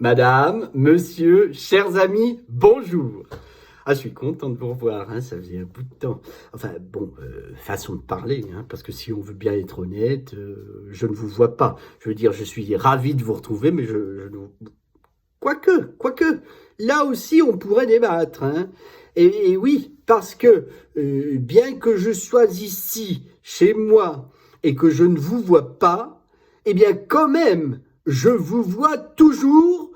Madame, monsieur, chers amis, bonjour. Ah, je suis content de vous revoir, hein, ça faisait un bout de temps. Enfin, bon, façon de parler, hein, parce que si on veut bien être honnête, je ne vous vois pas. Je veux dire, je suis ravi de vous retrouver, mais je ne vous... Quoique, là aussi, on pourrait débattre, hein. Et oui, parce que, bien que je sois ici, chez moi, et que je ne vous vois pas, eh bien, quand même, je vous vois toujours,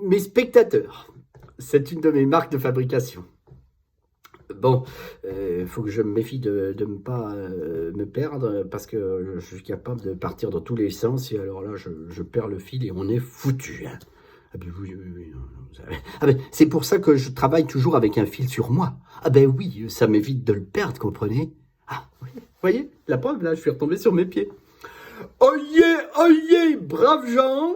mes spectateurs. C'est une de mes marques de fabrication. Bon, faut que je me méfie de ne pas me perdre, parce que je suis capable de partir dans tous les sens, et alors là, je perds le fil et on est foutu, hein. Ah ben oui. Ah ben, c'est pour ça que je travaille toujours avec un fil sur moi. Ah ben oui, ça m'évite de le perdre, comprenez? Ah, oui, voyez, la preuve, là, je suis retombé sur mes pieds. Oyez, braves gens,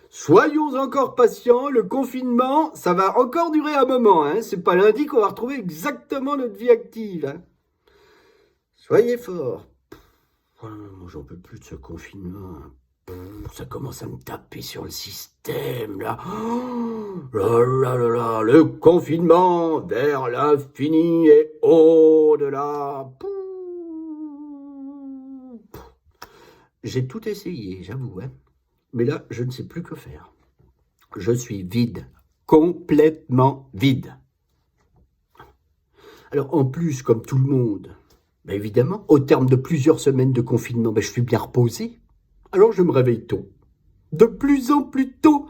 soyons encore patients, le confinement, ça va encore durer un moment, hein. C'est pas lundi qu'on va retrouver exactement notre vie active, hein. Soyez forts. Moi, j'en peux plus de ce confinement. Ça commence à me taper sur le système, là. Oh, là, le confinement vers l'infini et au-delà. J'ai tout essayé, j'avoue, hein. Mais là, je ne sais plus que faire. Je suis vide, complètement vide. Alors, en plus, comme tout le monde, ben évidemment, au terme de plusieurs semaines de confinement, ben je suis bien reposé. Alors, je me réveille tôt. De plus en plus tôt.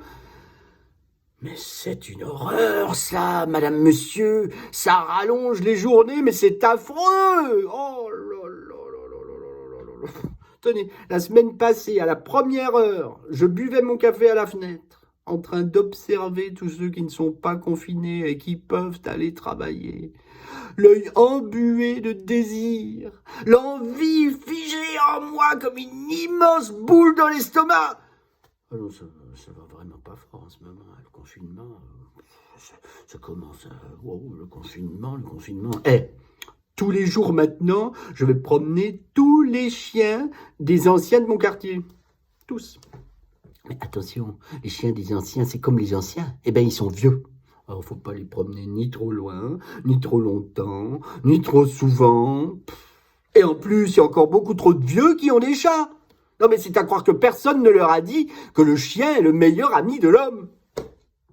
Mais c'est une horreur, ça, madame, monsieur. Ça rallonge les journées, mais c'est affreux. Oh là là. Tenez, la semaine passée, à la première heure, je buvais mon café à la fenêtre, en train d'observer tous ceux qui ne sont pas confinés et qui peuvent aller travailler. L'œil embué de désir, l'envie figée en moi comme une immense boule dans l'estomac. Ah non, ça va vraiment pas fort en ce moment, hein, le confinement. Ça commence à... Wow, le confinement. Tous les jours maintenant, je vais promener tous les chiens des anciens de mon quartier. Tous. Mais attention, les chiens des anciens, c'est comme les anciens. Eh bien, ils sont vieux. Alors, faut pas les promener ni trop loin, ni trop longtemps, ni trop souvent. Et en plus, il y a encore beaucoup trop de vieux qui ont des chats. Non, mais c'est à croire que personne ne leur a dit que le chien est le meilleur ami de l'homme.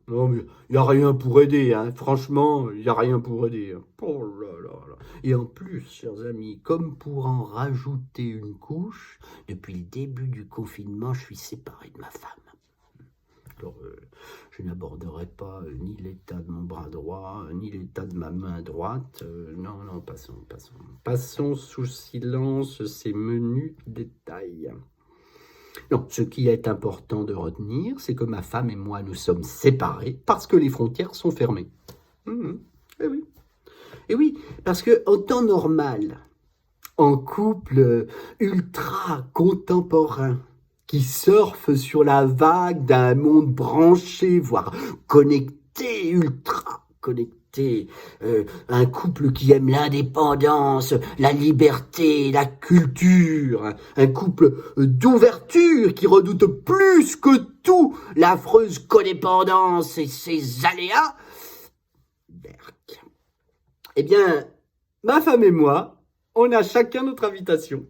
Non, mais il n'y a rien pour aider, hein. Franchement, il n'y a rien pour aider. Oh là là. Et en plus, chers amis, comme pour en rajouter une couche, depuis le début du confinement, je suis séparé de ma femme. Alors, je n'aborderai pas ni l'état de mon bras droit, ni l'état de ma main droite. Non, passons. Passons sous silence ces menus détails. Non, ce qui est important de retenir, c'est que ma femme et moi, nous sommes séparés parce que les frontières sont fermées. Et oui, parce que en temps normal, en couple ultra contemporain, qui surfe sur la vague d'un monde branché, voire connecté, ultra connecté, un couple qui aime l'indépendance, la liberté, la culture, un couple d'ouverture qui redoute plus que tout l'affreuse codépendance et ses aléas. Berk. Eh bien, ma femme et moi, on a chacun notre invitation.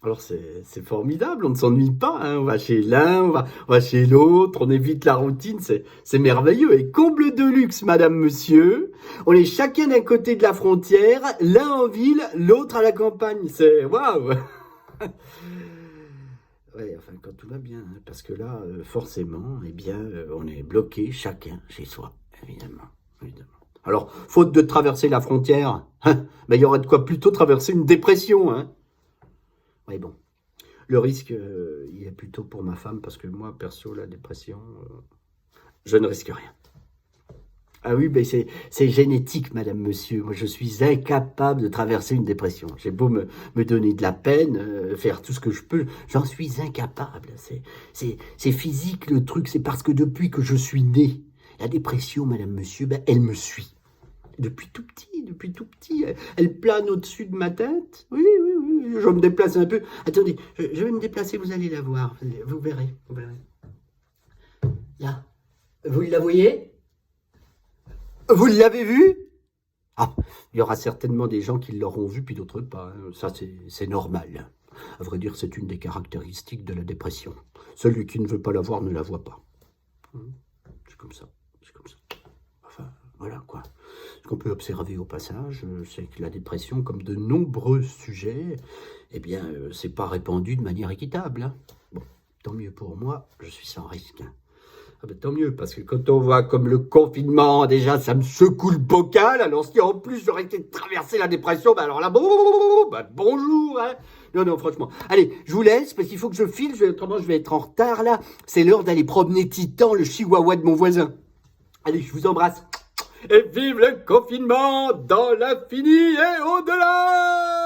Alors c'est formidable, on ne s'ennuie pas, hein. On va chez l'un, on va chez l'autre, on évite la routine, c'est merveilleux. Et comble de luxe, madame, monsieur, on est chacun d'un côté de la frontière, l'un en ville, l'autre à la campagne. C'est waouh. Ouais, enfin quand tout va bien, hein, parce que là, forcément, eh bien, on est bloqué chacun chez soi, évidemment. Alors, faute de traverser la frontière, hein, ben, il y aurait de quoi plutôt traverser une dépression, hein. Oui, bon, le risque, il est plutôt pour ma femme, parce que moi, perso, la dépression, je ne risque rien. Ah oui, mais c'est génétique, madame, monsieur. Moi, je suis incapable de traverser une dépression. J'ai beau me donner de la peine, faire tout ce que je peux, j'en suis incapable. C'est physique, le truc. C'est parce que depuis que je suis né, la dépression, madame, monsieur, ben, elle me suit. Depuis tout petit, elle plane au-dessus de ma tête. Oui, je me déplace un peu. Attendez, je vais me déplacer, vous allez la voir. Vous verrez. Là, Vous la voyez? Vous l'avez vu? Ah, il y aura certainement des gens qui l'auront vu, puis d'autres pas. Ça, c'est normal. À vrai dire, c'est une des caractéristiques de la dépression. Celui qui ne veut pas la voir ne la voit pas. C'est comme ça. C'est comme ça. Enfin, voilà quoi. Ce qu'on peut observer au passage, c'est que la dépression, comme de nombreux sujets, eh bien, c'est pas répandu de manière équitable. Hein. Bon, tant mieux pour moi, je suis sans risque. Ah ben, tant mieux, parce que quand on voit comme le confinement, déjà, ça me secoue le bocal. Alors si en plus j'aurais été traverser la dépression, ben alors là, bonjour. Hein. Non, non, franchement. Allez, je vous laisse, parce qu'il faut que je file, autrement je vais être en retard là. C'est l'heure d'aller promener Titan, le chihuahua de mon voisin. Allez, je vous embrasse. Et vive le confinement dans l'infini et au-delà!